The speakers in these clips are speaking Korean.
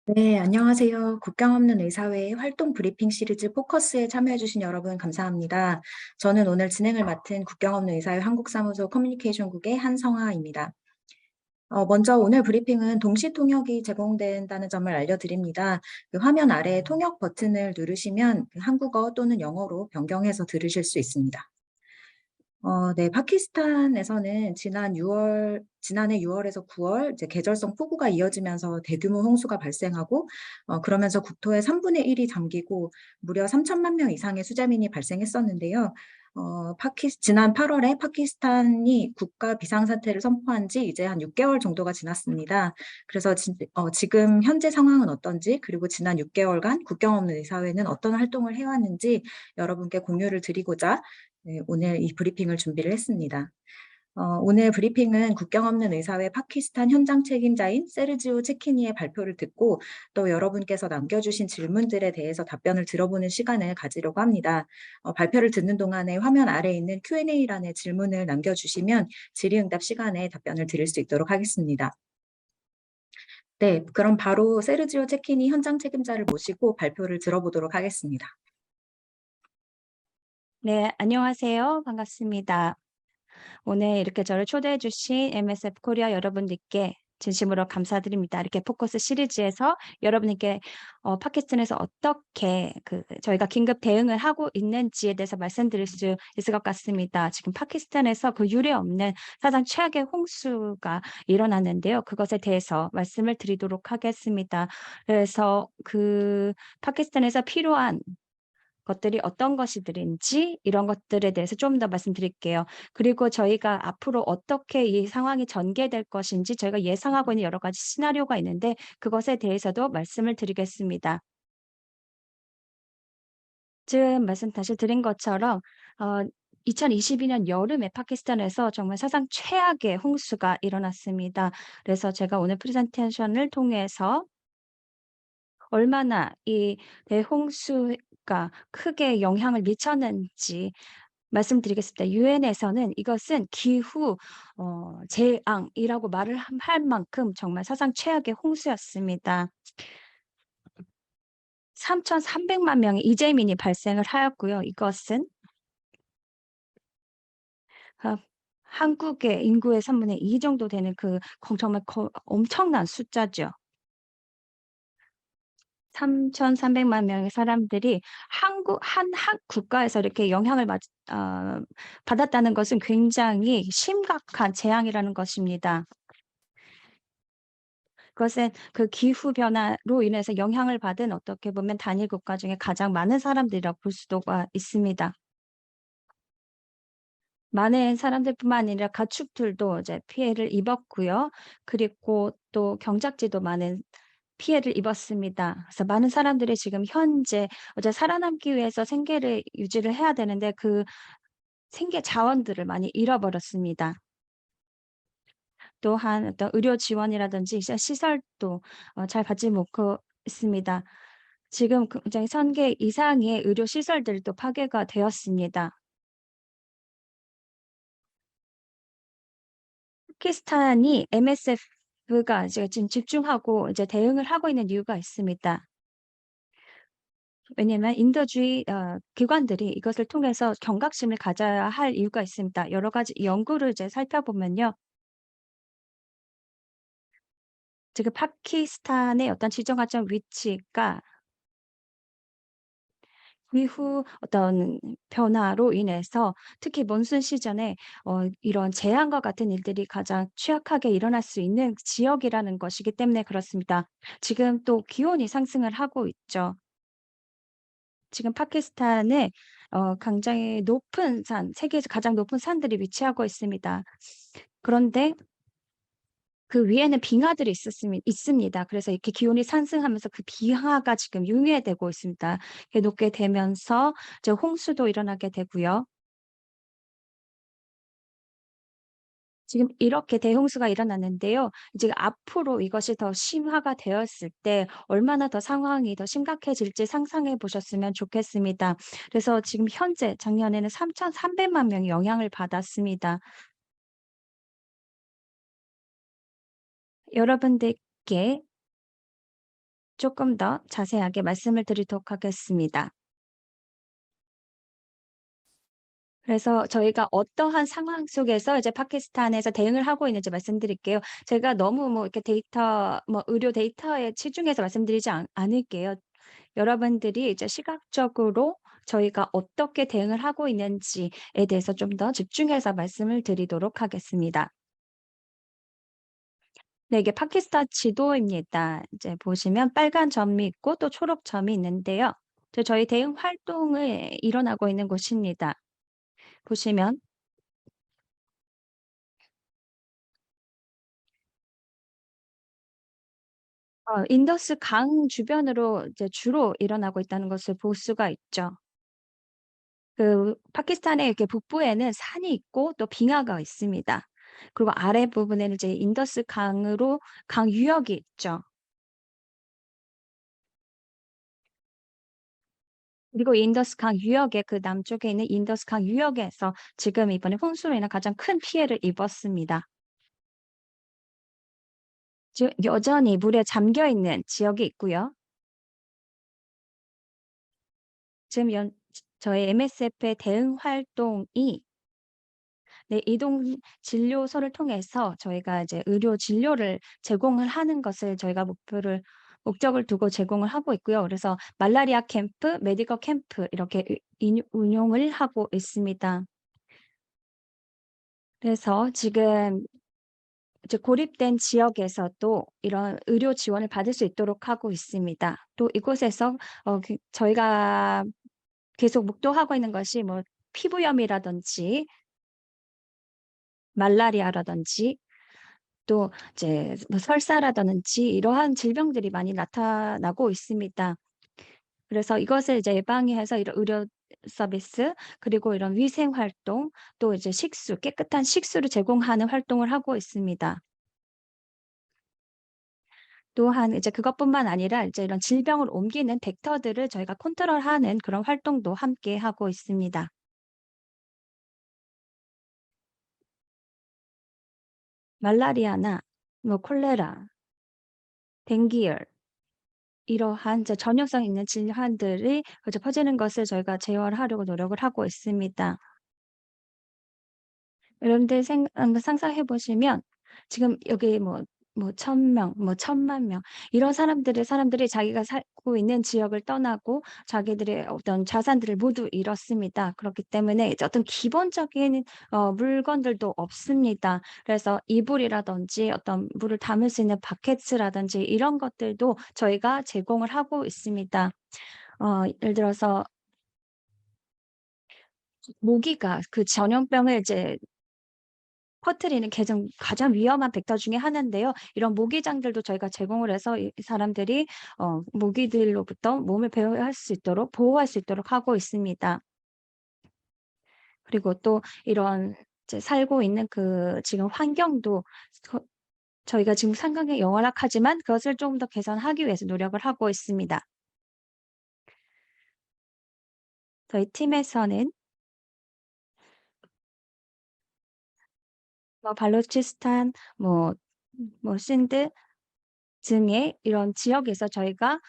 네, 안녕하세요. 국경 없는 의사회의 활동 브리핑 시리즈 포커스에 참여해주신 여러분 감사합니다. 저는 오늘 진행을 맡은 국경 없는 의사회 한국사무소 커뮤니케이션국의 한성아입니다. 먼저 오늘 브리핑은 동시 통역이 제공된다는 점을 알려드립니다. 그 화면 아래 통역 버튼을 누르시면 그 한국어 또는 영어로 변경해서 들으실 수 있습니다. 네. 파키스탄에서는 지난해 6월에서 9월 이제 계절성 폭우가 이어지면서 대규모 홍수가 발생하고 그러면서 국토의 3분의 1이 잠기고 무려 3천만 명 이상의 수재민이 발생했었는데요. 지난 8월에 파키스탄이 국가 비상사태를 선포한 지 이제 한 6개월 정도가 지났습니다. 그래서 지금 현재 상황은 어떤지, 그리고 지난 6개월간 국경 없는 의사회는 어떤 활동을 해 왔는지 여러분께 공유를 드리고자 네, 오늘 이 브리핑을 준비를 했습니다. 오늘 브리핑은 국경 없는 의사회 파키스탄 현장 책임자인 세르지오 체키니의 발표를 듣고 또 여러분께서 남겨주신 질문들에 대해서 답변을 들어보는 시간을 가지려고 합니다. 발표를 듣는 동안에 화면 아래에 있는 Q&A란에 질문을 남겨주시면 질의응답 시간에 답변을 드릴 수 있도록 하겠습니다. 네, 그럼 바로 세르지오 체키니 현장 책임자를 모시고 발표를 들어보도록 하겠습니다. 네, 안녕하세요. 반갑습니다. 오늘 이렇게 저를 초대해 주신 MSF 코리아 여러분들께 진심으로 감사드립니다. 이렇게 포커스 시리즈에서 여러분께 팟캐스트에서 어떻게 저희가 긴급 대응을 하고 있는지에 대해서 말씀드릴 수 있을 것 같습니다. 지금 파키스탄에서 그 유례 없는 사상 최악의 홍수가 일어났는데요. 그것에 대해서 말씀을 드리도록 하겠습니다. 그래서 파키스탄에서 필요한 것들이 어떤 것이들인지 이런 것들에 대해서 좀 더 말씀드릴게요. 그리고 저희가 앞으로 어떻게 이 상황이 전개될 것인지 저희가 예상하고 있는 여러 가지 시나리오가 있는데 그것에 대해서도 말씀을 드리겠습니다. 지금 말씀 다시 드린 것처럼 어 2022년 여름에 파키스탄에서 정말 사상 최악의 홍수가 일어났습니다. 그래서 제가 오늘 프레젠테이션을 통해서 얼마나 이 대홍수가 크게 영향을 미쳤는지 말씀드리겠습니다. 유엔에서는 이것은 기후 재앙이라고 말을 할 만큼 정말 사상 최악의 홍수였습니다. 3,300만 명의 이재민이 발생을 하였고요. 이것은 아 한국의 인구의 3분의 2 정도 되는 정말 엄청난 숫자죠. 3,300만 명의 사람들이 한 국가에서 이렇게 영향을 받았다는 것은 굉장히 심각한 재앙이라는 것입니다. 그것은 그 기후 변화로 인해서 영향을 받은 어떻게 보면 단일 국가 중에 가장 많은 사람들이라고 볼 수가 있습니다. 많은 사람들뿐만 아니라 가축들도 이제 피해를 입었고요. 그리고 또 경작지도 많은 피해를 입었습니다. 그래서 많은 사람들이 지금 현재 살아남기 위해서 생계를 유지를 해야 되는데 그 생계 자원들을 많이 잃어버렸습니다. 또한 어떤 의료 지원이라든지 시설도 잘 받지 못하고 있습니다. 지금 굉장히 1,000개 이상의 의료 시설들도 파괴가 되었습니다. 파키스탄이 MSF가 이제 지금 집중하고 이제 대응을 하고 있는 이유가 있습니다. 왜냐하면 인도주의 기관들이 이것을 통해서 경각심을 가져야 할 이유가 있습니다. 여러 가지 연구를 이제 살펴보면요. 지금 파키스탄의 어떤 지정학적 위치가 기후 어떤 변화로 인해서 특히 몬순 시즌에 이런 재앙과 같은 일들이 가장 취약하게 일어날 수 있는 지역이라는 것이기 때문에 그렇습니다. 지금 또 기온이 상승을 하고 있죠. 지금 파키스탄에 굉장히 높은 세계에서 가장 높은 산들이 위치하고 있습니다. 그런데 그 위에는 빙하들이 있습니다. 그래서 이렇게 기온이 상승하면서 그 빙하가 지금 융해되고 있습니다. 이게 녹게 되면서 이제 홍수도 일어나게 되고요. 지금 이렇게 대홍수가 일어났는데요. 이제 앞으로 이것이 더 심화가 되었을 때 얼마나 더 상황이 더 심각해질지 상상해 보셨으면 좋겠습니다. 그래서 지금 현재 작년에는 3,300만 명이 영향을 받았습니다. 여러분들께 조금 더 자세하게 말씀을 드리도록 하겠습니다. 그래서 저희가 어떠한 상황 속에서 이제 파키스탄에서 대응을 하고 있는지 말씀드릴게요. 제가 너무 뭐 이렇게 데이터 뭐 의료 데이터에 치중해서 말씀드리지 않을게요. 여러분들이 이제 시각적으로 저희가 어떻게 대응을 하고 있는지에 대해서 좀 더 집중해서 말씀을 드리도록 하겠습니다. 네, 이게 파키스탄 지도입니다. 이제 보시면 빨간 점이 있고 또 초록 점이 있는데요. 저희 대응 활동을 일어나고 있는 곳입니다. 보시면 인더스 강 주변으로 이제 주로 일어나고 있다는 것을 볼 수가 있죠. 그 파키스탄의 이렇게 북부에는 산이 있고 또 빙하가 있습니다. 그리고 아랫부분에는 이제 인더스 강으로 강 유역이 있죠. 그리고 인더스 강 유역의 그 남쪽에 있는 인더스 강 유역에서 지금 이번에 홍수로 인한 가장 큰 피해를 입었습니다. 지금 여전히 물에 잠겨 있는 지역이 있고요. 지금 저희 MSF의 대응 활동이 네, 이동 진료소를 통해서 저희가 이제 의료 진료를 제공을 하는 것을 저희가 목적을 두고 제공을 하고 있고요. 그래서 말라리아 캠프, 메디컬 캠프 이렇게 운용을 하고 있습니다. 그래서 지금 이제 고립된 지역에서도 이런 의료 지원을 받을 수 있도록 하고 있습니다. 또 이곳에서 저희가 계속 목도하고 있는 것이 뭐 피부염이라든지 말라리아라든지 또 이제 뭐 설사라든지 이러한 질병들이 많이 나타나고 있습니다. 그래서 이것을 이제 예방해서 이런 의료 서비스 그리고 이런 위생 활동 또 이제 깨끗한 식수를 제공하는 활동을 하고 있습니다. 또한 이제 그것뿐만 아니라 이제 이런 질병을 옮기는 벡터들을 저희가 컨트롤하는 그런 활동도 함께 하고 있습니다. 말라리아나 뭐 콜레라, 댕기열 이러한 이제 전염성 있는 질환들이 이제 퍼지는 것을 저희가 제어하려고 노력을 하고 있습니다. 여러분들 한번 상상해 보시면 지금 여기 뭐 1,000명 뭐 1,000만 명 이런 사람들이 자기가 살고 있는 지역을 떠나고 자기들의 어떤 자산들을 모두 잃었습니다. 그렇기 때문에 이제 어떤 기본적인 물건들도 없습니다. 그래서 이불이라든지 어떤 물을 담을 수 있는 바켓이라든지 이런 것들도 저희가 제공을 하고 있습니다. 예를 들어서 모기가 그 전염병을 이제 퍼뜨리는 가장 위험한 벡터 중에 하나인데요. 이런 모기장들도 저희가 제공을 해서 이 사람들이 모기들로부터 몸을 보호할 수 있도록 하고 있습니다. 그리고 또 이런 이제 살고 있는 그 지금 환경도 저 저희가 지금 상황이 열악하지만 그것을 좀 더 개선하기 위해서 노력을 하고 있습니다. 저희 팀에서는 뭐 발루치스탄 신드 등의 이런 지역에서 저희가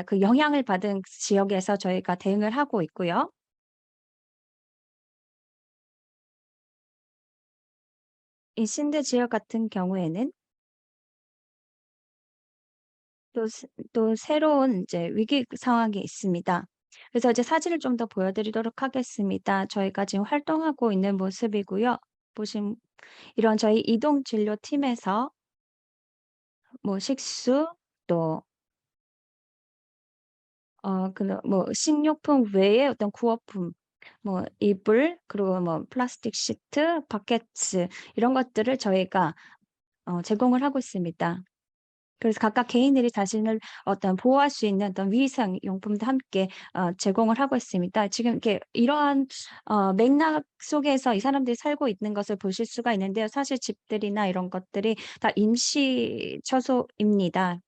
그 영향을 받은 지역에서 저희가 대응을 하고 있고요. 이 신드 지역 같은 경우에는 또 새로운 이제 위기 상황이 있습니다. 그래서 이제 사진을 좀 더 보여드리도록 하겠습니다. 저희가 지금 활동하고 있는 모습이고요. 보신 이런 저희 이동 진료 팀에서 뭐 식수 또 식료품 외에 어떤 구호품 이불 그리고 뭐 플라스틱 시트, 바켓츠 이런 것들을 저희가 제공을 하고 있습니다. 그래서 각각 개인들이 자신을 어떤 보호할 수 있는 어떤 위생 용품도 함께 제공을 하고 있습니다. 지금 이렇게 이러한 맥락 속에서 이 사람들이 살고 있는 것을 보실 수가 있는데요. 사실 집들이나 이런 것들이 다 임시 처소입니다.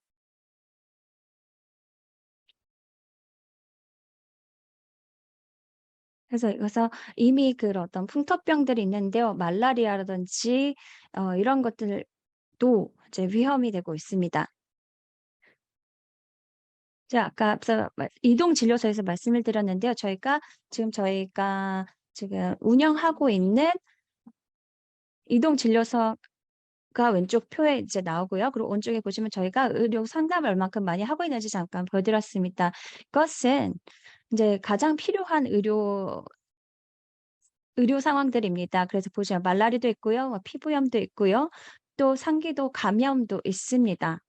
그래서 이미 그런 어떤 풍토병들이 있는데요. 말라리아라든지 이런 것들도 이제 위험이 되고 있습니다. 제가 아까 앞서 이동 진료소에서 말씀을 드렸는데요. 저희가 지금 운영하고 있는 이동 진료소가 왼쪽 표에 이제 나오고요. 그리고 오른쪽에 보시면 저희가 의료 상담을 얼만큼 많이 하고 있는지 잠깐 보여드렸습니다. 이것은 이제 가장 필요한 의료 상황들입니다. 그래서 보시면 말라리도 있고요. 피부염도 있고요. 또 상기도 감염도 있습니다.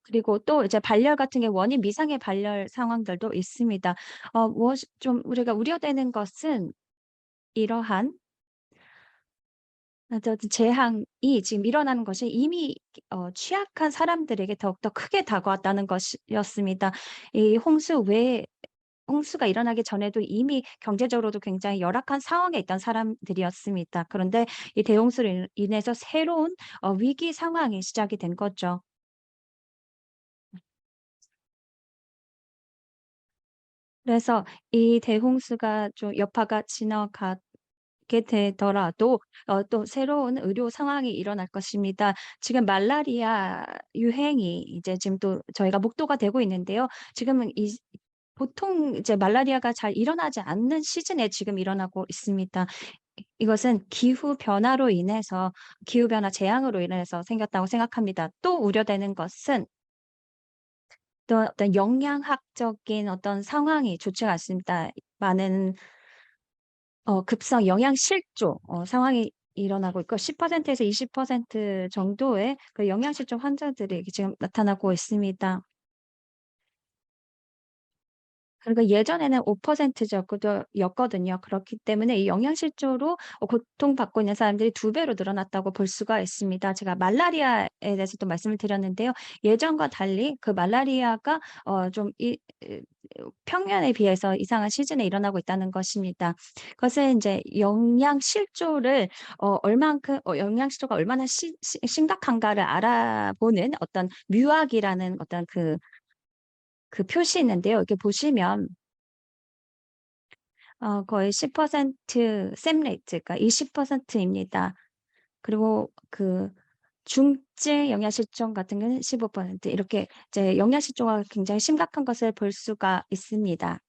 그리고 또 이제 발열 같은 게 원인 미상의 발열 상황들도 있습니다. 무엇이 좀 우리가 우려되는 것은 이러한 어떤 재앙이 지금 일어나는 것이 이미 취약한 사람들에게 더욱더 크게 다가왔다는 것이었습니다. 이 홍수가 일어나기 전에도 이미 경제적으로도 굉장히 열악한 상황에 있던 사람들이었습니다. 그런데 이 대홍수로 인해서 새로운 위기 상황이 시작이 된 거죠. 그래서 이 대홍수가 좀 여파가 지나가게 되더라도 또 새로운 의료 상황이 일어날 것입니다. 지금 말라리아 유행이 이제 지금 또 저희가 목도가 되고 있는데요. 지금은 보통 이제 말라리아가 잘 일어나지 않는 시즌에 지금 일어나고 있습니다. 이것은 기후 변화 재앙으로 인해서 생겼다고 생각합니다. 또 우려되는 것은 또 어떤 영양학적인 어떤 상황이 좋지가 않습니다. 많은 급성 영양실조 상황이 일어나고 있고 10%에서 20% 정도의 그 영양실조 환자들이 지금 나타나고 있습니다. 그리고 예전에는 5% 였거든요. 그렇기 때문에 이 영양실조로 고통받고 있는 사람들이 2배로 늘어났다고 볼 수가 있습니다. 제가 말라리아에 대해서도 말씀을 드렸는데요. 예전과 달리 그 말라리아가 좀 평년에 비해서 이상한 시즌에 일어나고 있다는 것입니다. 그것은 인제 영양실조가 얼마나 심각한가를 알아보는 어떤 뮤학이라는 어떤 그 표시 있는데요. 이렇게 보시면 거의 10% 샘 레이트 그러니까 20% 입니다. 그리고 그 중증 영양실종 같은 경우는 15% 이렇게 이제 영양실조가 굉장히 심각한 것을 볼 수가 있습니다.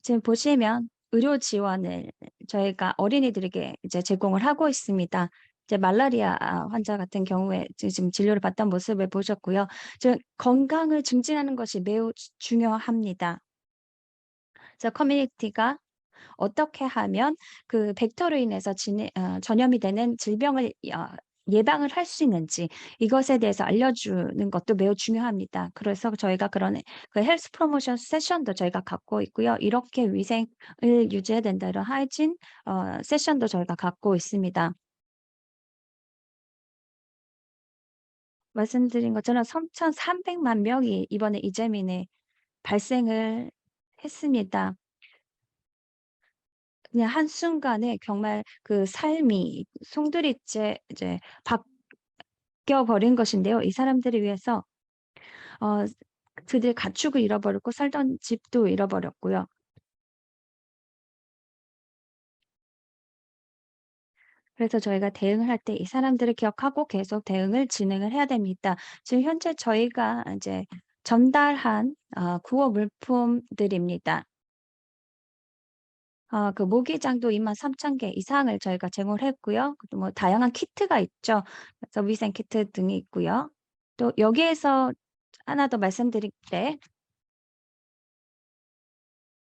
지금 보시면 의료 지원을 저희가 어린이들에게 이제 제공을 하고 있습니다. 이제 말라리아 환자 같은 경우에 지금 진료를 받던 모습을 보셨고요. 건강을 증진하는 것이 매우 중요합니다. 그래서 커뮤니티가 어떻게 하면 그 벡터로 인해서 전염이 되는 질병을 예방을 할 수 있는지 이것에 대해서 알려주는 것도 매우 중요합니다. 그래서 저희가 그런 그 헬스 프로모션 세션도 저희가 갖고 있고요. 이렇게 위생을 유지해야 된다 이런 하이진 세션도 저희가 갖고 있습니다. 말씀드린 것처럼 3,300만 명이 이번에 이재민에 발생을 했습니다. 그냥 한순간에 정말 그 삶이 송두리째 이제 바뀌어 버린 것인데요. 이 사람들을 위해서 어 그들 가축을 잃어버렸고 살던 집도 잃어버렸고요. 그래서 저희가 대응을 할 때 이 사람들을 기억하고 계속 대응을 진행을 해야 됩니다. 지금 현재 저희가 인제 전달한 구호 물품들입니다. 그 모기장도 23,000개 이상을 저희가 제공을 했고요. 또 뭐 다양한 키트가 있죠. 그래서 위생 키트 등이 있고요. 또 여기에서 하나 더 말씀드릴 때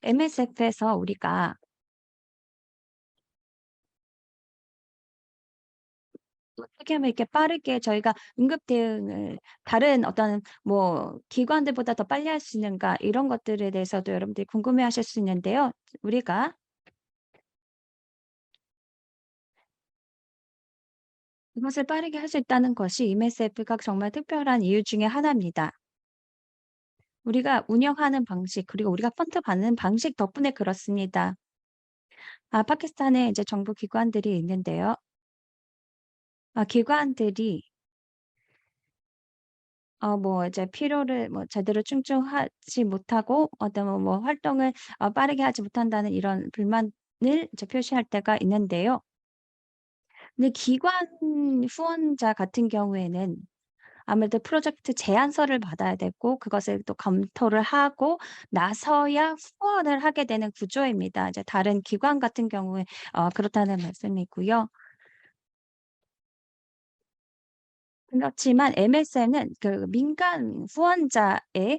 MSF에서 우리가 어떻게 하면 이렇게 빠르게 저희가 응급 대응을 다른 어떤 뭐 기관들보다 더 빨리 할 수 있는가 이런 것들에 대해서도 여러분들이 궁금해하실 수 있는데요. 우리가 이것을 빠르게 할 수 있다는 것이 MSF가 정말 특별한 이유 중에 하나입니다. 우리가 운영하는 방식 그리고 우리가 펀드 받는 방식 덕분에 그렇습니다. 파키스탄에 이제 정부 기관들이 있는데요. 기관들이 뭐 이제 필요를 뭐 제대로 충족하지 못하고 어떤 활동을 빠르게 하지 못한다는 이런 불만을 이제 표시할 때가 있는데요. 근데 기관 후원자 같은 경우에는 아무래도 프로젝트 제안서를 받아야 되고 그것을 또 검토를 하고 나서야 후원을 하게 되는 구조입니다. 이제 다른 기관 같은 경우에 그렇다는 말씀이고요. 그렇지만 MSN은 그 민간 후원자의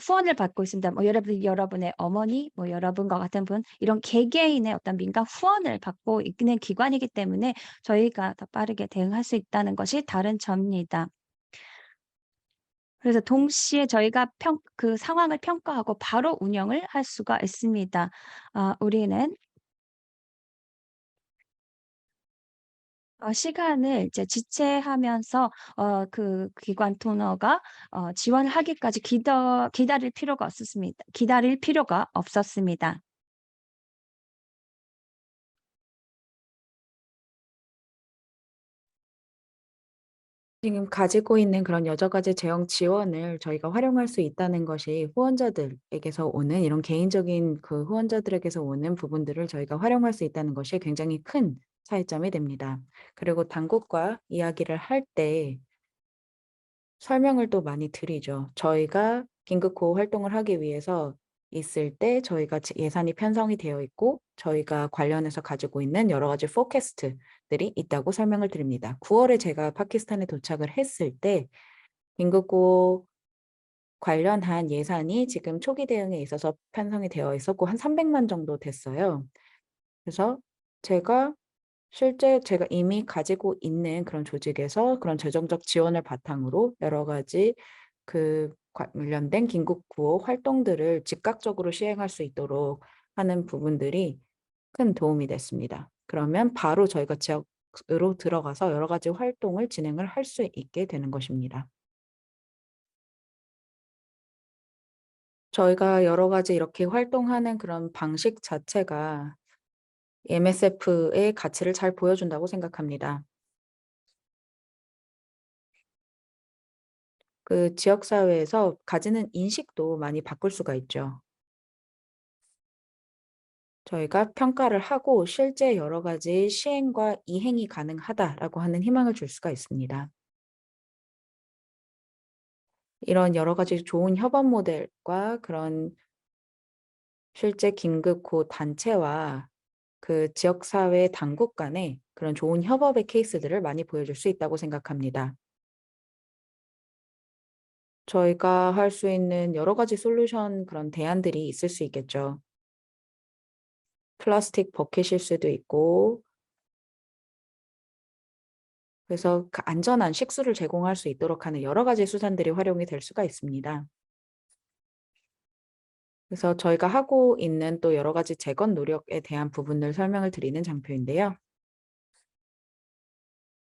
후원을 받고 있습니다. 뭐 여러분의 어머니, 뭐 여러분과 같은 분 이런 개개인의 어떤 민간 후원을 받고 있는 기관이기 때문에 저희가 더 빠르게 대응할 수 있다는 것이 다른 점입니다. 그래서 동시에 저희가 그 상황을 평가하고 바로 운영을 할 수가 있습니다. 우리는 시간을 이제 지체하면서 그 기관 도너가 지원을 하기까지 기다릴 필요가 없었습니다. 지금 가지고 있는 그런 여러 가지 재정 지원을 저희가 활용할 수 있다는 것이 후원자들에게서 오는 이런 개인적인 그 후원자들에게서 오는 부분들을 저희가 활용할 수 있다는 것이 굉장히 큰 차이점이 됩니다. 그리고 당국과 이야기를 할 때 설명을 또 많이 드리죠. 저희가 긴급구호 활동을 하기 위해서 있을 때 저희가 예산이 편성이 되어 있고 저희가 관련해서 가지고 있는 여러 가지 포캐스트들이 있다고 설명을 드립니다. 9월에 제가 파키스탄에 도착을 했을 때 긴급구호 관련한 예산이 지금 초기 대응에 있어서 편성이 되어 있었고 한 300만 정도 됐어요. 그래서 실제 제가 이미 가지고 있는 그런 조직에서 그런 재정적 지원을 바탕으로 여러 가지 그 관련된 긴급 구호 활동들을 즉각적으로 시행할 수 있도록 하는 부분들이 큰 도움이 됐습니다. 그러면 바로 저희가 지역으로 들어가서 여러 가지 활동을 진행을 할 수 있게 되는 것입니다. 저희가 여러 가지 이렇게 활동하는 그런 방식 자체가 MSF의 가치를 잘 보여준다고 생각합니다. 그 지역 사회에서 가지는 인식도 많이 바꿀 수가 있죠. 저희가 평가를 하고 실제 여러 가지 시행과 이행이 가능하다라고 하는 희망을 줄 수가 있습니다. 이런 여러 가지 좋은 협업 모델과 그런 실제 긴급구 단체와 그 지역사회 당국 간의 그런 좋은 협업의 케이스들을 많이 보여줄 수 있다고 생각합니다. 저희가 할 수 있는 여러 가지 솔루션 그런 대안들이 있을 수 있겠죠. 플라스틱 버킷일 수도 있고 그래서 그 안전한 식수를 제공할 수 있도록 하는 여러 가지 수단들이 활용이 될 수가 있습니다. 그래서 저희가 하고 있는 또 여러 가지 재건 노력에 대한 부분을 설명을 드리는 장표인데요.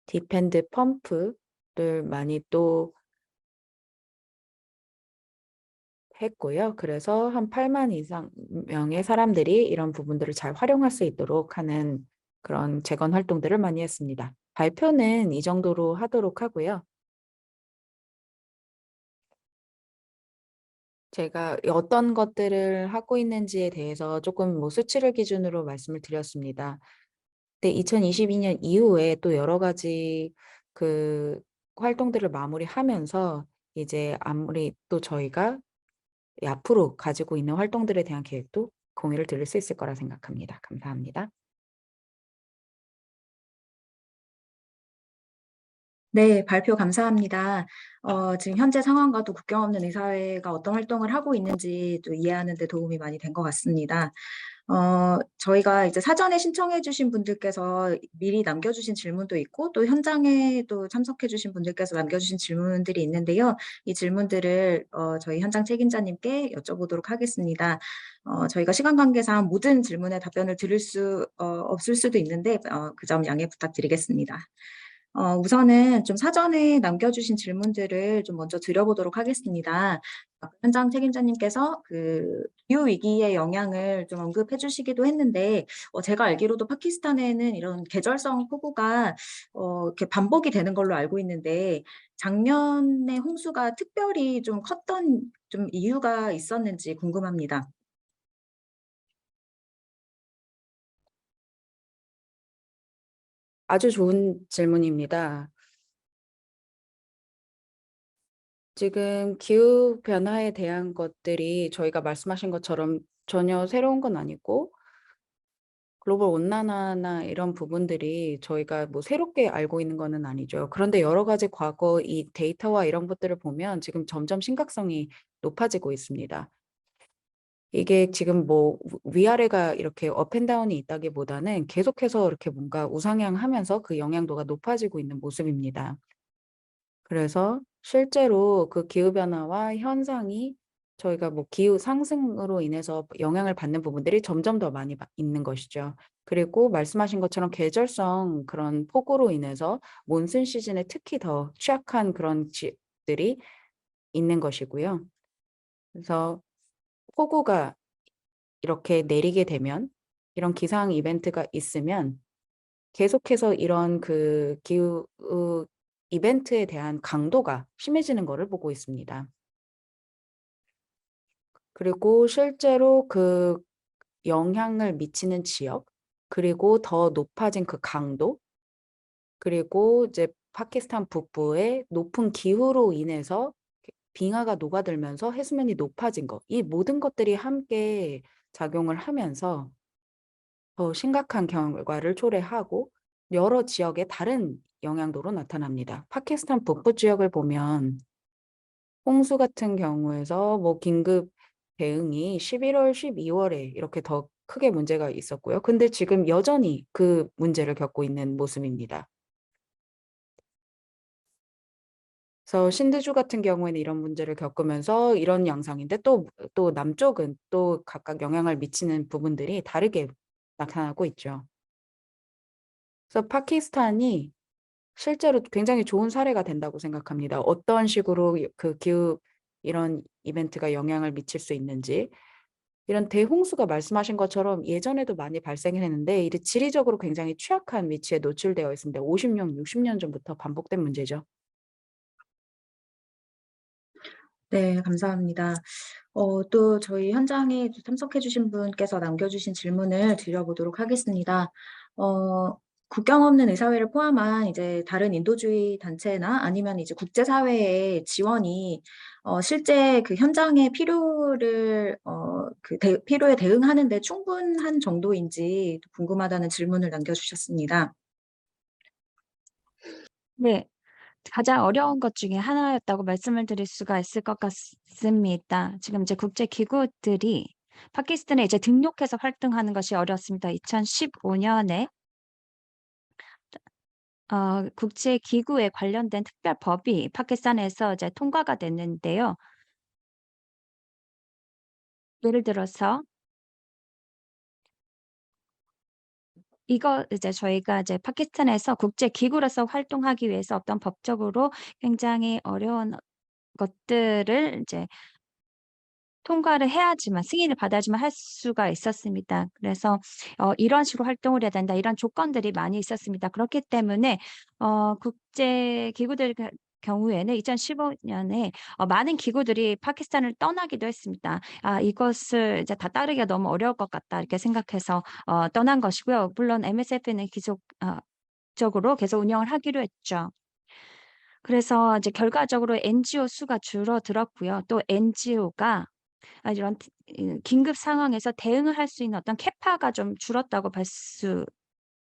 딥핸드 펌프를 많이 또 했고요. 그래서 한 8만 이상 명의 사람들이 이런 부분들을 잘 활용할 수 있도록 하는 그런 재건 활동들을 많이 했습니다. 발표는 이 정도로 하도록 하고요. 제가 어떤 것들을 하고 있는지에 대해서 조금 뭐 수치를 기준으로 말씀을 드렸습니다. 근데 2022년 이후에 또 여러 가지 그 활동들을 마무리하면서 이제 아무리 또 저희가 앞으로 가지고 있는 활동들에 대한 계획도 공유를 드릴 수 있을 거라 생각합니다. 감사합니다. 네, 발표 감사합니다. 지금 현재 상황과 또 국경 없는 의사회가 어떤 활동을 하고 있는지 또 이해하는 데 도움이 많이 된 것 같습니다. 저희가 이제 사전에 신청해 주신 분들께서 미리 남겨주신 질문도 있고 또 현장에 또 참석해 주신 분들께서 남겨주신 질문들이 있는데요. 이 질문들을 저희 현장 책임자님께 여쭤보도록 하겠습니다. 저희가 시간 관계상 모든 질문에 답변을 드릴 수 없을 수도 있는데 그 점 양해 부탁드리겠습니다. 우선은 좀 사전에 남겨주신 질문들을 좀 먼저 드려보도록 하겠습니다. 현장 책임자님께서 그 기후 위기의 영향을 좀 언급해 주시기도 했는데, 제가 알기로도 파키스탄에는 이런 계절성 폭우가 이렇게 반복이 되는 걸로 알고 있는데, 작년에 홍수가 특별히 좀 컸던 좀 이유가 있었는지 궁금합니다. 아주 좋은 질문입니다. 지금 기후 변화에 대한 것들이 저희가 말씀하신 것처럼 전혀 새로운 건 아니고 글로벌 온난화나 이런 부분들이 저희가 뭐 새롭게 알고 있는 거는 아니죠. 그런데 여러 가지 과거 이 데이터와 이런 것들을 보면 지금 점점 심각성이 높아지고 있습니다. 이게 지금 뭐 위아래가 이렇게 업앤다운이 있다기보다는 계속해서 이렇게 뭔가 우상향하면서 그 영향도가 높아지고 있는 모습입니다. 그래서 실제로 그 기후변화와 현상이 저희가 뭐 기후 상승으로 인해서 영향을 받는 부분들이 점점 더 많이 있는 것이죠. 그리고 말씀하신 것처럼 계절성 그런 폭우로 인해서 몬순 시즌에 특히 더 취약한 그런 지역들이 있는 것이고요. 그래서 폭우가 이렇게 내리게 되면 이런 기상 이벤트가 있으면 계속해서 이런 그 기후 이벤트에 대한 강도가 심해지는 것을 보고 있습니다. 그리고 실제로 그 영향을 미치는 지역, 그리고 더 높아진 그 강도, 그리고 이제 파키스탄 북부의 높은 기후로 인해서 빙하가 녹아들면서 해수면이 높아진 것, 이 모든 것들이 함께 작용을 하면서 더 심각한 결과를 초래하고 여러 지역에 다른 영향도로 나타납니다. 파키스탄 북부 지역을 보면 홍수 같은 경우에서 뭐 긴급 대응이 11월, 12월에 이렇게 더 크게 문제가 있었고요. 근데 지금 여전히 그 문제를 겪고 있는 모습입니다. 그래서 신드주 같은 경우에는 이런 문제를 겪으면서 이런 양상인데 또 남쪽은 또 각각 영향을 미치는 부분들이 다르게 나타나고 있죠. 그래서 파키스탄이 실제로 굉장히 좋은 사례가 된다고 생각합니다. 어떤 식으로 그 기후 이런 이벤트가 영향을 미칠 수 있는지. 이런 대홍수가 말씀하신 것처럼 예전에도 많이 발생했는데 이게 지리적으로 굉장히 취약한 위치에 노출되어 있습니다. 50년, 60년 전부터 반복된 문제죠. 네, 감사합니다. 또 저희 현장에 참석해 주신 분께서 남겨주신 질문을 드려보도록 하겠습니다. 국경 없는 의사회를 포함한 이제 다른 인도주의 단체나 아니면 이제 국제사회의 지원이 실제 그 현장의 필요를 필요에 대응하는 데 충분한 정도인지 궁금하다는 질문을 남겨주셨습니다. 네. 가장 어려운 것 중에 하나였다고 말씀을 드릴 수가 있을 것 같습니다. 지금 이제 국제 기구들이 파키스탄에 이제 등록해서 활동하는 것이 어렵습니다. 2015년에 국제 기구에 관련된 특별 법이 파키스탄에서 이제 통과가 됐는데요. 예를 들어서 이거 이제 저희가 이제 파키스탄에서 국제 기구로서 활동하기 위해서 어떤 법적으로 굉장히 어려운 것들을 이제 통과를 해야지만 승인을 받아야지만 할 수가 있었습니다. 그래서 "이런 식으로 활동을 해야 된다." 이런 조건들이 많이 있었습니다. 그렇기 때문에 국제 기구들 경우에는 2015년에 많은 기구들이 파키스탄을 떠나기도 했습니다. '아 이것을 이제 다 따르기가 너무 어려울 것 같다.' 이렇게 생각해서 떠난 것이고요. 물론 MSF는 적으로 계속 운영을 하기로 했죠. 그래서 이제 결과적으로 NGO 수가 줄어들었고요. 또 NGO가 이런 긴급 상황에서 대응을 할 수 있는 어떤 캐파가 좀 줄었다고 볼 수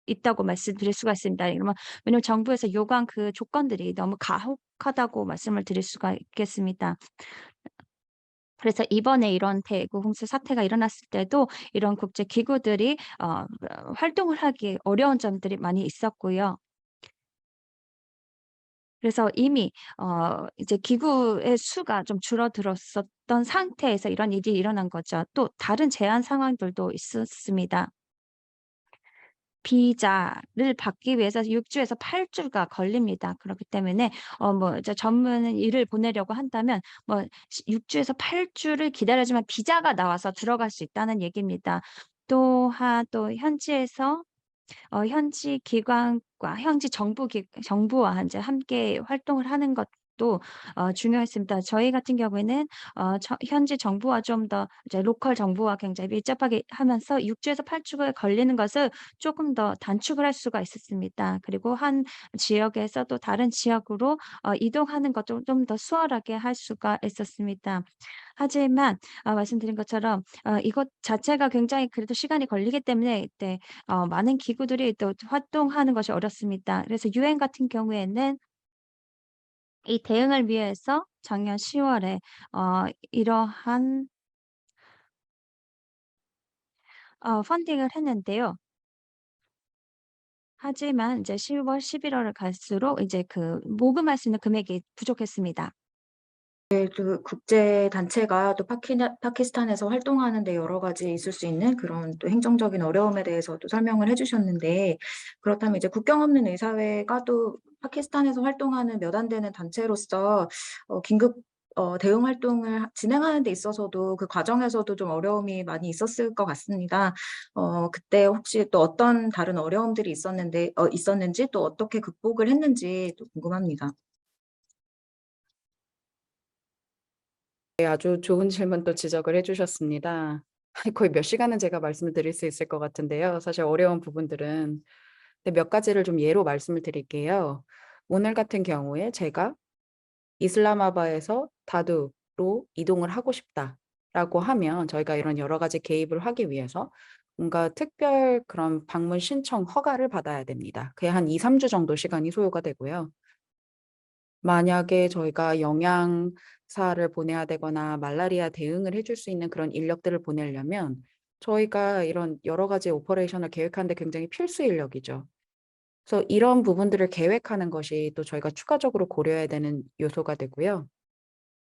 있다고 말씀드릴 수가 있습니다. 왜냐면 정부에서 요구한 그 조건들이 너무 가혹하다고 말씀을 드릴 수가 있겠습니다. 그래서 이번에 이런 대구 홍수 사태가 일어났을 때도 이런 국제 기구들이 활동을 하기 어려운 점들이 많이 있었고요. 그래서 이미 이제 기구의 수가 좀 줄어들었었던 상태에서 이런 일이 일어난 거죠. 또 다른 제한 상황들도 있었습니다. 비자를 받기 위해서 6 주에서 8 주가 걸립니다. 그렇기 때문에 뭐 이제 전문 일을 보내려고 한다면 뭐 6 주에서 8 주를 기다려야지만 비자가 나와서 들어갈 수 있다는 얘기입니다. 또한 또 현지에서 현지 기관과 현지 정부와 이제 함께 활동을 하는 것도 것도 중요했습니다. 저희 같은 경우에는 현지 정부와 좀 더 이제 로컬 정부와 굉장히 밀접하게 하면서 6 주에서 8 주가 걸리는 것을 조금 더 단축을 할 수가 있었습니다. 그리고 한 지역에서 또 다른 지역으로 이동하는 것도 좀 더 수월하게 할 수가 있었습니다. 하지만 말씀드린 것처럼 이것 자체가 굉장히 그래도 시간이 걸리기 때문에 네 많은 기구들이 또 활동하는 것이 어렵습니다. 그래서 유엔 같은 경우에는 이 대응을 위해서 작년 10 월에 이러한 펀딩을 했는데요. 하지만 이제 10 월, 11 월을 갈수록 이제 그 모금할 수 있는 금액이 부족했습니다. 네, 그 국제 단체가 또 파키스탄에서 활동하는 데 여러 가지 있을 수 있는 그런 또 행정적인 어려움에 대해서도 설명을 해 주셨는데, 그렇다면 이제 국경 없는 의사회가 또 파키스탄에서 활동하는 몇 안 되는 단체로서 긴급 대응 활동을 진행하는 데 있어서도 그 과정에서도 좀 어려움이 많이 있었을 것 같습니다. 그때 혹시 또 어떤 다른 어려움들이 있었는지, 또 어떻게 극복을 했는지 또 궁금합니다. 네, 아주 좋은 질문 또 지적을 해 주셨습니다. 거의 몇 시간은 제가 말씀을 드릴 수 있을 것 같은데요. 사실 어려운 부분들은 네, 몇 가지를 좀 예로 말씀을 드릴게요. 오늘 같은 경우에 제가 이슬람마바드에서 다두로 이동을 하고 싶다라고 하면 저희가 이런 여러 가지 개입을 하기 위해서 뭔가 특별 그런 방문 신청 허가를 받아야 됩니다. 그게 한 2-3주 정도 시간이 소요가 되고요. 만약에 저희가 영양사를 보내야 되거나 말라리아 대응을 해줄 수 있는 그런 인력들을 보내려면 저희가 이런 여러 가지 오퍼레이션을 계획하는 데 굉장히 필수 인력이죠. 그래서 이런 부분들을 계획하는 것이 또 저희가 추가적으로 고려해야 되는 요소가 되고요.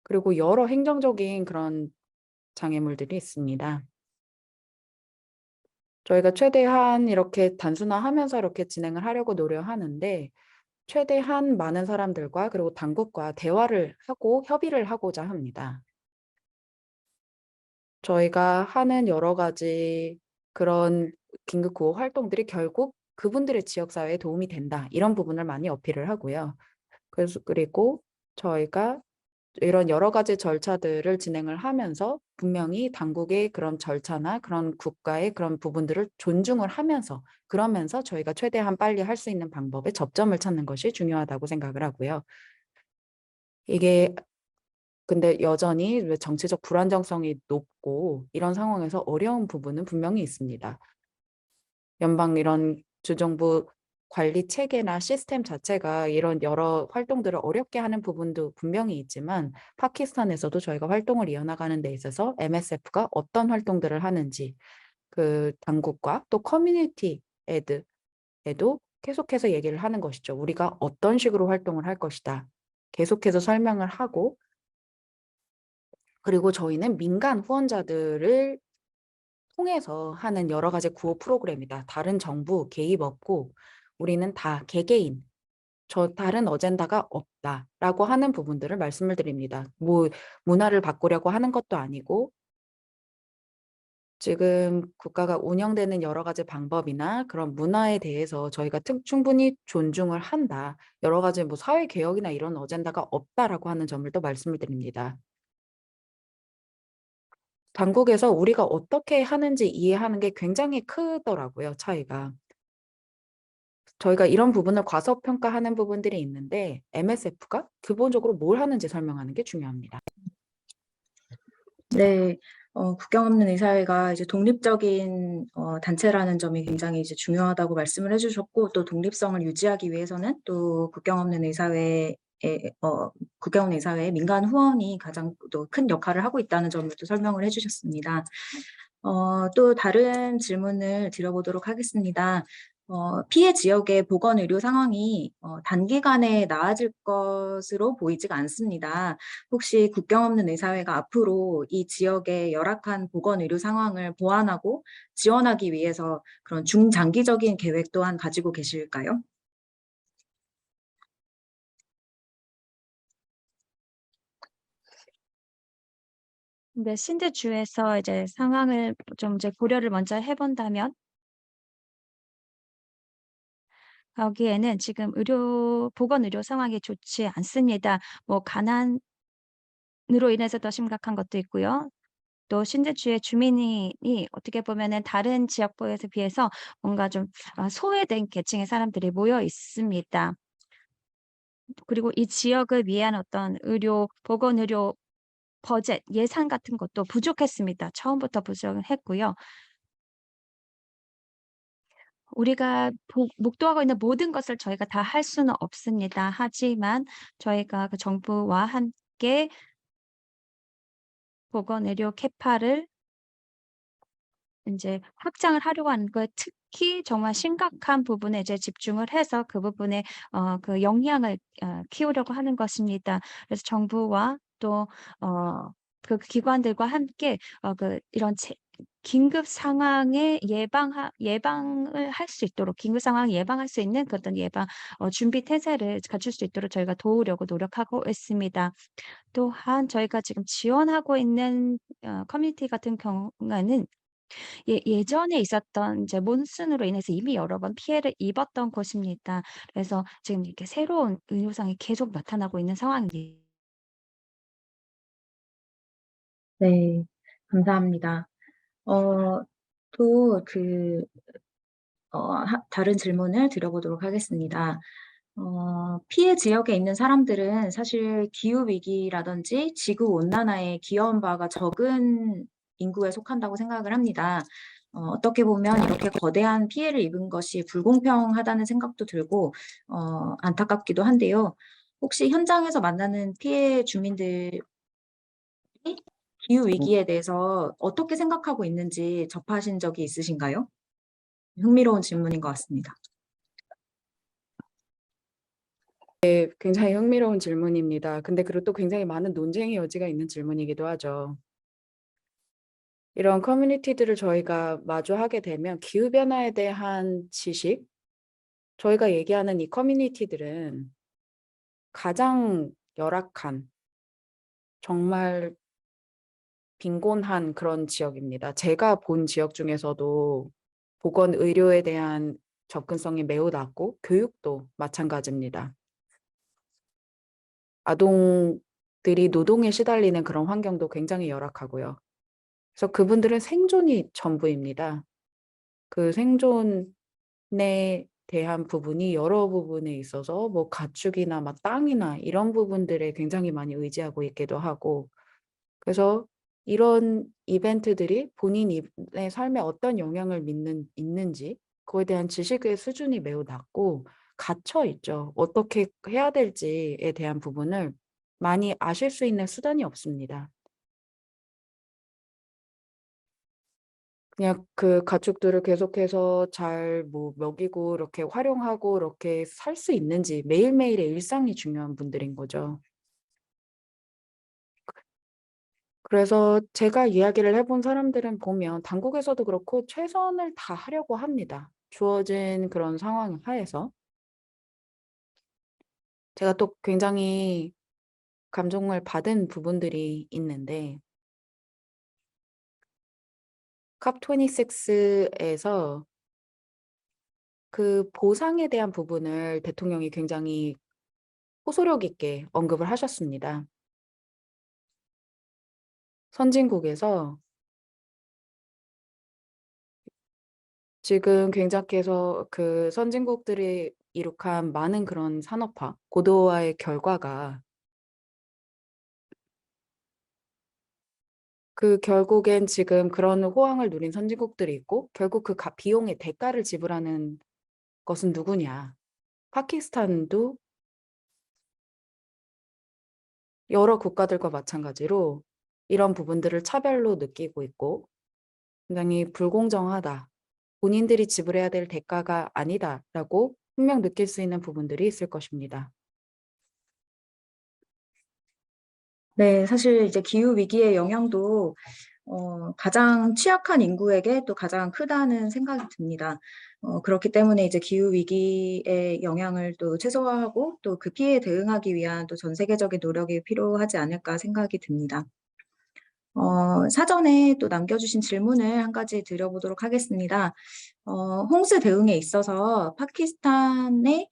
그리고 여러 행정적인 그런 장애물들이 있습니다. 저희가 최대한 이렇게 단순화하면서 이렇게 진행을 하려고 노력하는데 최대한 많은 사람들과 그리고 당국과 대화를 하고 협의를 하고자 합니다. 저희가 하는 여러 가지 그런 긴급 구호 활동들이 결국 그분들의 지역 사회에 도움이 된다. 이런 부분을 많이 어필을 하고요. 그리고 저희가 이런 여러 가지 절차들을 진행을 하면서 분명히 당국의 그런 절차나 그런 국가의 그런 부분들을 존중을 하면서 그러면서 저희가 최대한 빨리 할 수 있는 방법의 접점을 찾는 것이 중요하다고 생각을 하고요. 이게 근데 여전히 왜 정치적 불안정성이 높고 이런 상황에서 어려운 부분은 분명히 있습니다. 연방 이런 주정부 관리 체계나 시스템 자체가 이런 여러 활동들을 어렵게 하는 부분도 분명히 있지만 파키스탄에서도 저희가 활동을 이어나가는 데 있어서 MSF가 어떤 활동들을 하는지 그 당국과 또 커뮤니티 에도 계속해서 얘기를 하는 것이죠. 우리가 어떤 식으로 활동을 할 것이다. 계속해서 설명을 하고 그리고 저희는 민간 후원자들을 통해서 하는 여러 가지 구호 프로그램이다. 다른 정부 개입 없고 우리는 다 개개인 다른 어젠다가 없다라고 하는 부분들을 말씀을 드립니다. 뭐 문화를 바꾸려고 하는 것도 아니고 지금 국가가 운영되는 여러 가지 방법이나 그런 문화에 대해서 저희가 충분히 존중을 한다. 여러 가지 뭐 사회 개혁이나 이런 어젠다가 없다라고 하는 점을 또 말씀을 드립니다. 당국에서 우리가 어떻게 하는지 이해하는 게 굉장히 크더라고요, 차이가. 저희가 이런 부분을 과소평가하는 부분들이 있는데 MSF가 기본적으로 뭘 하는지 설명하는 게 중요합니다. 네. 국경 없는 의사회가 이제 독립적인 단체라는 점이 굉장히 이제 중요하다고 말씀을 해 주셨고, 또 독립성을 유지하기 위해서는 또 국경 없는 의사회의 민간 후원이 가장 또 큰 역할을 하고 있다는 점을 또 설명을 해 주셨습니다. 또 다른 질문을 드려보도록 하겠습니다. 피해 지역의 보건 의료 상황이 단기간에 나아질 것으로 보이지가 않습니다. 혹시 국경 없는 의사회가 앞으로 이 지역의 열악한 보건 의료 상황을 보완하고 지원하기 위해서 그런 중장기적인 계획 또한 가지고 계실까요? 근데 신드주에서 이제 상황을 좀 이제 고려를 먼저 해 본다면 거기에는 지금 보건 의료 상황이 좋지 않습니다. 뭐 가난으로 인해서 더 심각한 것도 있고요. 또 신대주의 주민이 어떻게 보면은 다른 지역구에 비해서 뭔가 좀 소외된 계층의 사람들이 모여 있습니다. 그리고 이 지역을 위한 어떤 보건 의료 버젯 예산 같은 것도 부족했습니다. 처음부터 부족했고요. 우리가 목도하고 있는 모든 것을 저희가 다 할 수는 없습니다. 하지만 저희가 그 정부와 함께 보건 의료 캐파를 인제 확장을 하려고 하는 거에 특히 정말 심각한 부분에 이제 집중을 해서 그 부분에 그 역량을 키우려고 하는 것입니다. 그래서 정부와 또 그 기관들과 함께 이런 긴급 상황에 예방을 할 수 있도록 긴급 상황을 예방할 수 있는 그 어떤 준비 태세를 갖출 수 있도록 저희가 도우려고 노력하고 있습니다. 또한 저희가 지금 지원하고 있는 커뮤니티 같은 경우에는 예전에 있었던 이제 몬순으로 인해서 이미 여러 번 피해를 입었던 곳입니다. 그래서 지금 이렇게 새로운 의료상이 계속 나타나고 있는 상황입니다. 네. 감사합니다. 또 다른 질문을 드려보도록 하겠습니다. 피해 지역에 있는 사람들은 사실 기후 위기라든지 지구 온난화에 기여한 바가 적은 인구에 속한다고 생각을 합니다. 어떻게 보면 이렇게 거대한 피해를 입은 것이 불공평하다는 생각도 들고 안타깝기도 한데요. 혹시 현장에서 만나는 피해 주민들이 기후 위기에 대해서 어떻게 생각하고 있는지 접하신 적이 있으신가요? 흥미로운 질문인 것 같습니다. 굉장히 흥미로운 질문입니다. 근데 그리고 또 굉장히 많은 논쟁의 여지가 있는 질문이기도 하죠. 이런 커뮤니티들을 저희가 마주하게 되면 기후변화에 대한 지식, 저희가 얘기하는 이 커뮤니티들은 가장 열악한, 정말 빈곤한 그런 지역입니다. 제가 본 지역 중에서도 보건 의료에 대한 접근성이 매우 낮고 교육도 마찬가지입니다. 아동들이 노동에 시달리는 그런 환경도 굉장히 열악하고요. 그래서 그분들은 생존이 전부입니다. 그 생존에 대한 부분이 여러 부분에 있어서 뭐 가축이나 막 땅이나 이런 부분들에 굉장히 많이 의지하고 있기도 하고, 그래서 이런 이벤트들이 본인의 삶에 어떤 영향을 있는지 그거에 대한 지식의 수준이 매우 낮고 갇혀 있죠. 어떻게 해야 될지에 대한 부분을 많이 아실 수 있는 수단이 없습니다. 그냥 그 가축들을 계속해서 잘 뭐 먹이고 이렇게 활용하고 이렇게 살 수 있는지 매일매일의 일상이 중요한 분들인 거죠. 그래서 제가 이야기를 해본 사람들은 보면 당국에서도 그렇고 최선을 다하려고 합니다. 주어진 그런 상황 하에서. 제가 또 굉장히 감동을 받은 부분들이 있는데 COP26에서 그 보상에 대한 부분을 대통령이 굉장히 호소력 있게 언급을 하셨습니다. 선진국에서 지금 굉장해서 그 선진국들이 이룩한 많은 그런 산업화, 고도화의 결과가 결국엔 지금 그런 호황을 누린 선진국들이 있고 결국 그 비용의 대가를 지불하는 것은 누구냐. 파키스탄도 여러 국가들과 마찬가지로 이런 부분들을 차별로 느끼고 있고 굉장히 불공정하다. 본인들이 지불해야 될 대가가 아니다라고 분명 느낄 수 있는 부분들이 있을 것입니다. 네. 사실 이제 기후 위기의 영향도 가장 취약한 인구에게 또 가장 크다는 생각이 듭니다. 그렇기 때문에 이제 기후 위기의 영향을 또 최소화하고 또 그 피해에 대응하기 위한 또 전 세계적인 노력이 필요하지 않을까 생각이 듭니다. 사전에 또 남겨주신 질문을 한 가지 드려보도록 하겠습니다. 홍수 대응에 있어서 파키스탄의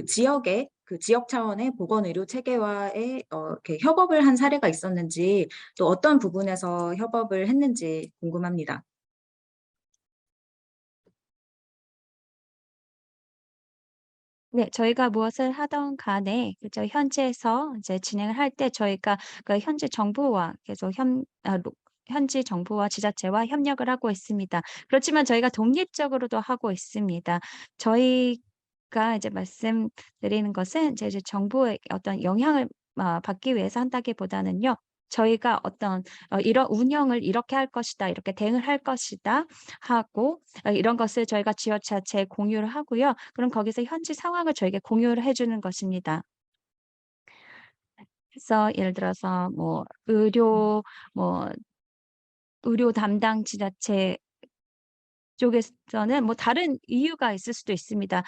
지역의 그 지역 차원의 보건의료 체계와의 이렇게 협업을 한 사례가 있었는지, 또 어떤 부분에서 협업을 했는지 궁금합니다. 네, 저희가 무엇을 하던 간에 그죠 현지에서 이제 진행을 할 때 저희가 그 현지 정부와 계속 현지 정부와 지자체와 협력을 하고 있습니다. 그렇지만 저희가 독립적으로도 하고 있습니다. 저희가 이제 말씀드리는 것은 이제 정부의 어떤 영향을 받기 위해서 한다기보다는요. 저희가 어떤 이런 운영을 이렇게 할 것이다, 이렇게 대응을 할 것이다 하고 이런 것을 저희가 지자체에 공유를 하고요. 그럼 거기서 현지 상황을 저에게 공유를 해 주는 것입니다. 그래서 예를 들어서 뭐 뭐 의료 담당 지자체 쪽에서는 뭐 다른 이유가 있을 수도 있습니다.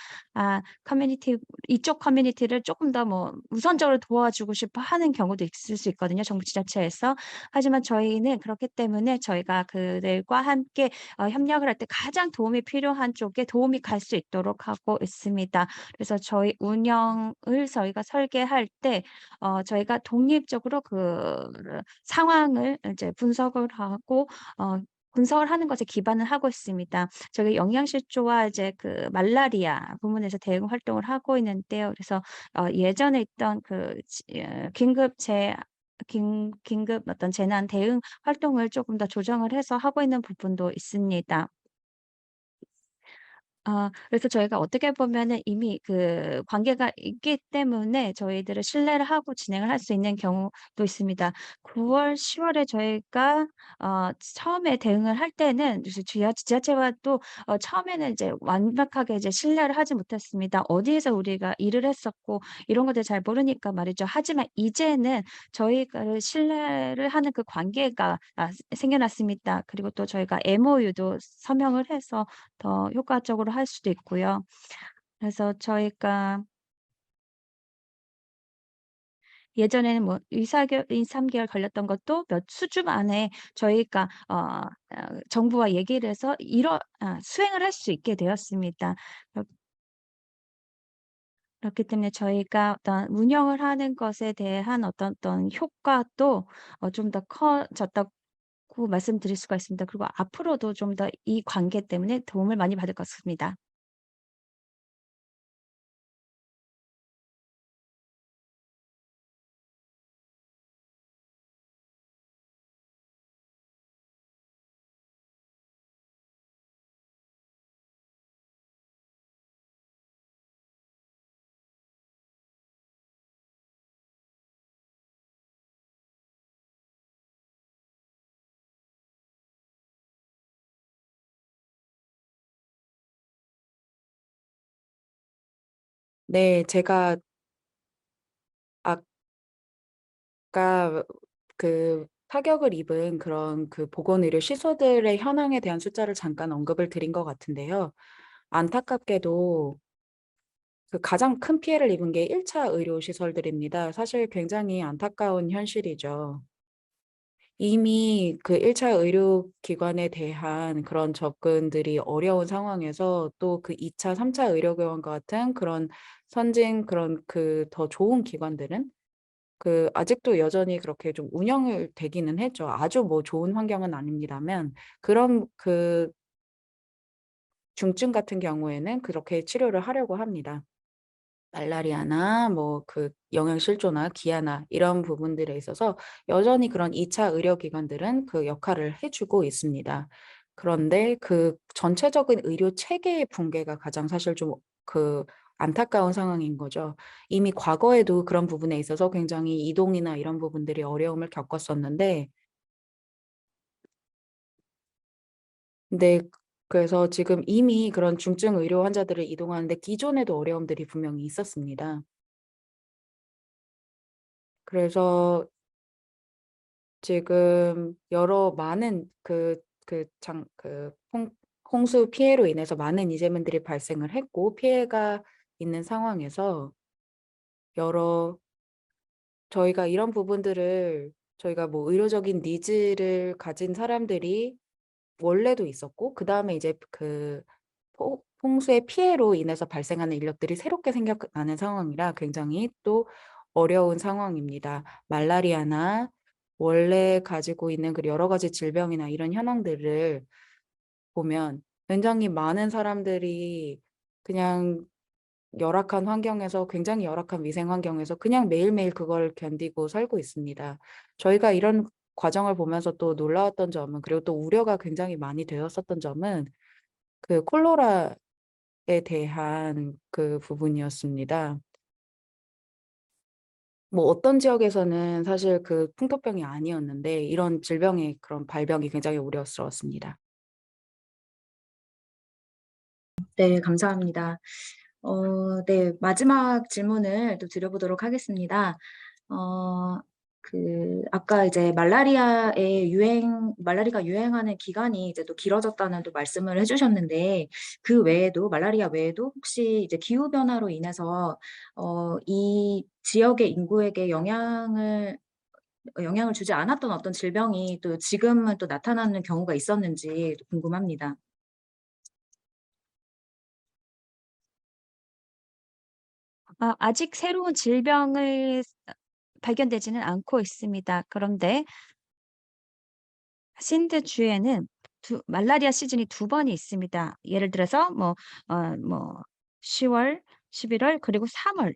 이쪽 커뮤니티를 쪼끔 더 뭐 우선적으로 도와주고 싶어 하는 경우도 있을 수 있거든요, 정부 지자체에서. 하지만 저희는 그렇기 때문에 저희가 그들과 함께 협력을 할 때 가장 도움이 필요한 쪽에 도움이 갈 수 있도록 하고 있습니다. 그래서 저희 운영을 저희가 설계할 때 저희가 독립적으로 그 상황을 이제 분석을 하는 것에 기반을 하고 있습니다. 저희 영양실조와 이제 그 말라리아 부문에서 대응 활동을 하고 있는데요. 그래서 예전에 있던 그 긴급 어떤 재난 대응 활동을 조금 더 조정을 해서 하고 있는 부분도 있습니다. 그래서 저희가 어떻게 보면은 이미 그 관계가 있기 때문에 저희들을 신뢰를 하고 진행을 할 수 있는 경우도 있습니다. 9월, 10월 월에 저희가 처음에 대응을 할 때는 이제 지자체와 또 처음에는 이제 완벽하게 이제 신뢰를 하지 못했습니다. 어디에서 우리가 일을 했었고 이런 것들 잘 모르니까 말이죠. 하지만 이제는 저희가 신뢰를 하는 그 관계가 생겨났습니다. 그리고 또 저희가 MOU도 서명을 해서 더 효과적으로 할 수도 있고요. 그래서 저희가 예전에는 뭐 2-3 개월 걸렸던 것도 수주 만에 저희가 정부와 얘기를 해서 수행을 할 수 있게 되었습니다. 그렇 그렇기 때문에 저희가 어떤 운영을 하는 것에 대한 어떤 효과도 좀 더 커졌다고 말씀드릴 수가 있습니다. 그리고 앞으로도 좀 더 이 관계 때문에 도움을 많이 받을 것 같습니다. 네, 제가 아까 그 타격을 입은 그런 그 보건의료 시설들의 현황에 대한 숫자를 잠깐 언급을 드린 것 같은데요. 안타깝게도 그 가장 큰 피해를 입은 게 1차 의료 시설들입니다. 사실 굉장히 안타까운 현실이죠. 이미 그 1차 의료기관에 대한 그런 접근들이 어려운 상황에서 또 그 2차, 3차 의료기관과 같은 그런 선진 그런 그 더 좋은 기관들은 그 아직도 여전히 그렇게 좀 운영을 되기는 했죠. 아주 뭐 좋은 환경은 아닙니다만 그런 그 중증 같은 경우에는 그렇게 치료를 하려고 합니다. 말라리아나 뭐 그 영양실조나 기아나 이런 부분들에 있어서 여전히 그런 2차 의료기관들은 그 역할을 해 주고 있습니다. 그런데 그 전체적인 의료 체계의 붕괴가 가장 사실 좀 그 안타까운 상황인 거죠. 이미 과거에도 그런 부분에 있어서 굉장히 이동이나 이런 부분들이 어려움을 겪었었는데 근데 그래서 지금 이미 그런 중증 의료 환자들을 이동하는데 기존에도 어려움들이 분명히 있었습니다. 그래서 지금 여러 많은 홍수 피해로 인해서 많은 이재민들이 발생을 했고 피해가 있는 상황에서 여러 저희가 이런 부분들을 저희가 뭐 의료적인 니즈를 가진 사람들이 원래도 있었고, 그다음에 이제 그 홍수의 피해로 인해서 발생하는 인력들이 새롭게 생겨나는 상황이라 굉장히 또 어려운 상황입니다. 말라리아나 원래 가지고 있는 그 여러 가지 질병이나 이런 현황들을 보면 굉장히 많은 사람들이 그냥 열악한 환경에서, 굉장히 열악한 위생 환경에서 그냥 매일매일 그걸 견디고 살고 있습니다. 저희가 이런 과정을 보면서 또 놀라웠던 점은, 그리고 또 우려가 굉장히 많이 되었었던 점은 그 콜레라에 대한 그 부분이었습니다. 뭐 어떤 지역에서는 사실 그 풍토병이 아니었는데 이런 질병의 그런 발병이 굉장히 우려스러웠습니다. 네, 감사합니다. 네, 마지막 질문을 또 드려보도록 하겠습니다. 아까 이제 말라리아가 유행하는 기간이 이제 또 길어졌다는 또 말씀을 해주셨는데, 그 외에도, 말라리아 외에도 혹시 이제 기후변화로 인해서, 이 지역의 인구에게 영향을 주지 않았던 어떤 질병이 또 지금은 또 나타나는 경우가 있었는지 궁금합니다. 아직 새로운 질병을 발견되지는 않고 있습니다. 그런데 신드 주에는 말라리아 시즌이 두 번이 있습니다. 예를 들어서 뭐 10월, 11월 그리고 3월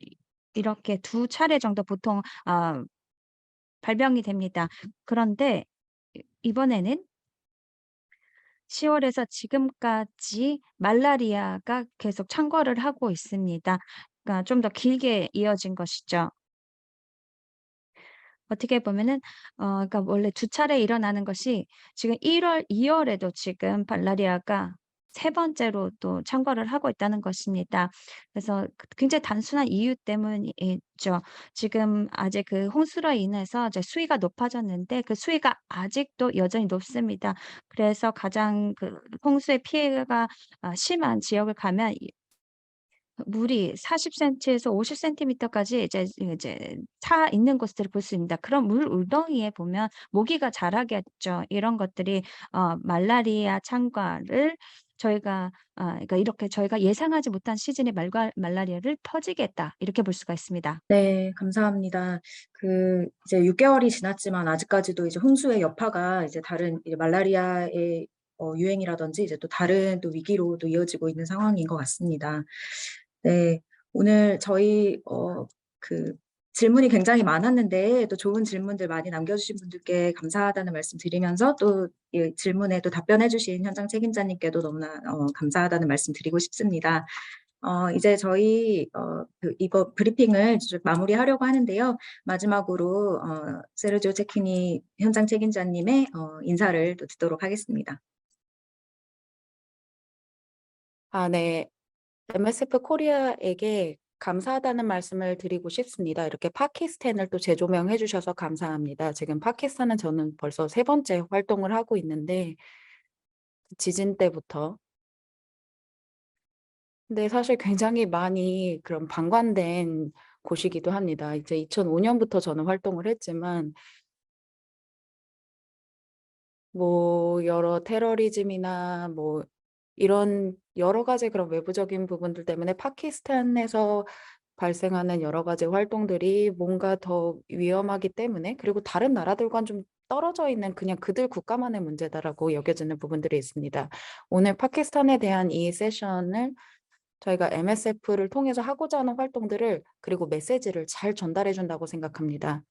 이렇게 두 차례 정도 보통 발병이 됩니다. 그런데 이번에는 10월에서 지금까지 말라리아가 계속 창궐을 하고 있습니다. 그러니까 좀 더 길게 이어진 것이죠. 어떻게 보면은 그러니까 원래 두 차례 일어나는 것이 지금 1월, 2월에도 지금 말라리아가 세 번째로 또 창궐을 하고 있다는 것입니다. 그래서 굉장히 단순한 이유 때문이죠. 지금 아직 그 홍수로 인해서 이제 수위가 높아졌는데 그 수위가 아직도 여전히 높습니다. 그래서 가장 그 홍수의 피해가 심한 지역을 가면 물이 40 센티에서 50 센티미터까지 이제 차 있는 곳들을 볼 수 있습니다. 그런 물 울덩이에 보면 모기가 자라겠죠. 이런 것들이 말라리아 창궐을 저희가 그러니까 이렇게 저희가 예상하지 못한 시즌에 말라리아를 퍼지게 했다. 이렇게 볼 수가 있습니다. 네, 감사합니다. 이제 6개월이 지났지만 아직까지도 이제 홍수의 여파가 이제 다른 이제 말라리아의 유행이라든지 이제 또 다른 또 위기로 또 이어지고 있는 상황인 것 같습니다. 네, 오늘 저희 질문이 굉장히 많았는데 또 좋은 질문들 많이 남겨주신 분들께 감사하다는 말씀 드리면서 또 이 질문에 또 답변해주신 현장 책임자님께도 너무나 감사하다는 말씀 드리고 싶습니다. 이제 저희 이거 브리핑을 좀 마무리하려고 하는데요. 마지막으로 세르지오 체키니 현장 책임자님의 인사를 또 듣도록 하겠습니다. 네. MSF 코리아에게 감사하다는 말씀을 드리고 싶습니다. 이렇게 파키스탄을 또 재조명해 주셔서 감사합니다. 지금 파키스탄은 저는 벌써 세 번째 활동을 하고 있는데 지진 때부터. 근데 사실 굉장히 많이 그런 방관된 곳이기도 합니다. 이제 2005년부터 저는 활동을 했지만 뭐 여러 테러리즘이나 뭐 이런 여러 가지 그런 외부적인 부분들 때문에 파키스탄에서 발생하는 여러 가지 활동들이 뭔가 더 위험하기 때문에, 그리고 다른 나라들과는 좀 떨어져 있는 그냥 그들 국가만의 문제다라고 여겨지는 부분들이 있습니다. 오늘 파키스탄에 대한 이 세션을 저희가 MSF를 통해서 하고자 하는 활동들을, 그리고 메시지를 잘 전달해 준다고 생각합니다.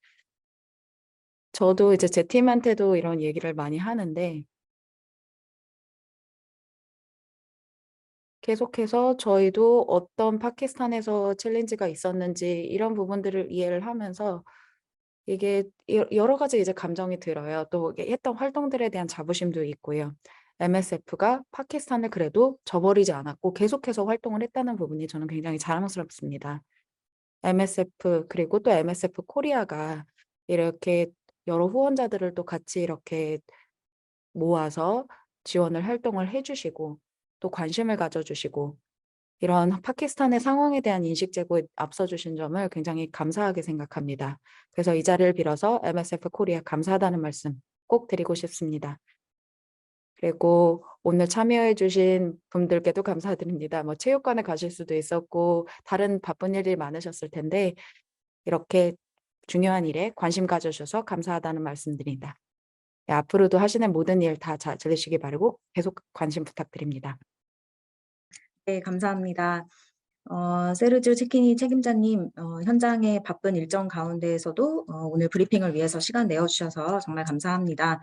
저도 이제 제 팀한테도 이런 얘기를 많이 하는데 계속해서 저희도 어떤 파키스탄에서 챌린지가 있었는지 이런 부분들을 이해를 하면서 이게 여러 가지 이제 감정이 들어요. 또 했던 활동들에 대한 자부심도 있고요. MSF가 파키스탄을 그래도 저버리지 않았고 계속해서 활동을 했다는 부분이 저는 굉장히 자랑스럽습니다. MSF 그리고 또 MSF 코리아가 이렇게 여러 후원자들을 또 같이 이렇게 모아서 지원을 활동을 해주시고 또 관심을 가져주시고 이런 파키스탄의 상황에 대한 인식 제고에 앞서 주신 점을 굉장히 감사하게 생각합니다. 그래서 이 자리를 빌어서 MSF 코리아 감사하다는 말씀 꼭 드리고 싶습니다. 그리고 오늘 참여해 주신 분들께도 감사드립니다. 뭐 체육관에 가실 수도 있었고 다른 바쁜 일이 많으셨을 텐데 이렇게 중요한 일에 관심 가져주셔서 감사하다는 말씀드립니다. 네, 앞으로도 하시는 모든 일 다 잘 들으시기 바라고 계속 관심 부탁드립니다. 네, 감사합니다. 세르지오 체키니 책임자님, 현장의 바쁜 일정 가운데에서도 오늘 브리핑을 위해서 시간 내어주셔서 정말 감사합니다.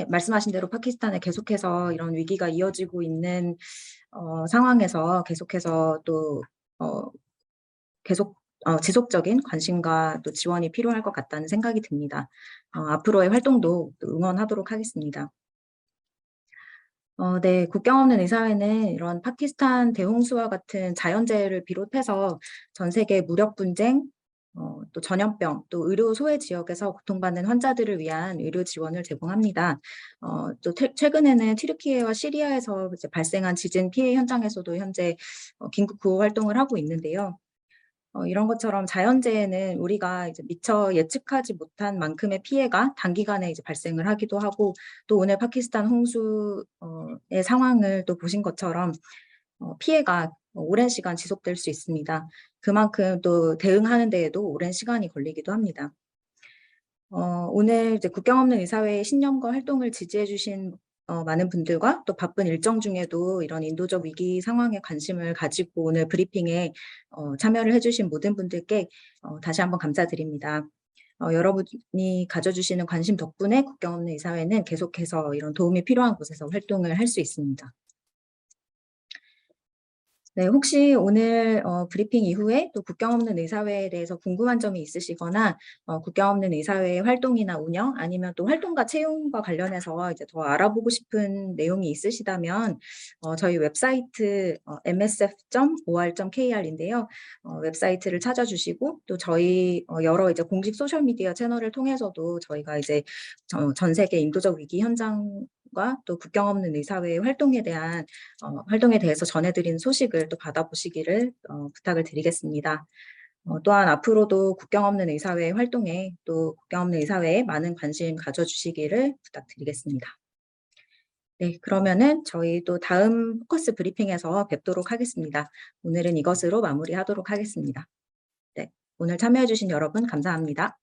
말씀하신 대로 파키스탄에 계속해서 이런 위기가 이어지고 있는 상황에서 계속해서 또 지속적인 관심과 또 지원이 필요할 것 같다는 생각이 듭니다. 앞으로의 활동도 또 응원하도록 하겠습니다. 네, 국경 없는 의사회는 이런 파키스탄 대홍수와 같은 자연재해를 비롯해서 전 세계 무력 분쟁, 또 전염병, 또 의료 소외 지역에서 고통받는 환자들을 위한 의료 지원을 제공합니다. 또 최근에는 튀르키예와 시리아에서 이제 발생한 지진 피해 현장에서도 현재 긴급 구호 활동을 하고 있는데요. 이런 것처럼 자연재해는 우리가 이제 미처 예측하지 못한 만큼의 피해가 단기간에 이제 발생을 하기도 하고, 또 오늘 파키스탄 홍수의 상황을 또 보신 것처럼 피해가 오랜 시간 지속될 수 있습니다. 그만큼 또 대응하는 데에도 오랜 시간이 걸리기도 합니다. 오늘 이제 국경 없는 의사회의 신념과 활동을 지지해 주신 많은 분들과 또 바쁜 일정 중에도 이런 인도적 위기 상황에 관심을 가지고 오늘 브리핑에 참여를 해주신 모든 분들께 다시 한번 감사드립니다. 여러분이 가져주시는 관심 덕분에 국경 없는 의사회는 계속해서 이런 도움이 필요한 곳에서 활동을 할 수 있습니다. 네, 혹시 오늘 브리핑 이후에 또 국경 없는 의사회에 대해서 궁금한 점이 있으시거나 국경 없는 의사회의 활동이나 운영 아니면 또 활동과 채용과 관련해서 이제 더 알아보고 싶은 내용이 있으시다면 저희 웹사이트 msf.or.kr인데요. 웹사이트를 찾아주시고 또 저희 여러 이제 공식 소셜 미디어 채널을 통해서도 저희가 이제 전 세계 인도적 위기 현장과 또 국경 없는 의사회의 활동에 대해서 전해드린 소식을 또 받아보시기를 부탁을 드리겠습니다. 또한 앞으로도 국경 없는 의사회 활동에 또 국경 없는 의사회에 많은 관심 가져주시기를 부탁드리겠습니다. 네, 그러면은 저희 또 다음 포커스 브리핑에서 뵙도록 하겠습니다. 오늘은 이것으로 마무리하도록 하겠습니다. 네, 오늘 참여해주신 여러분 감사합니다.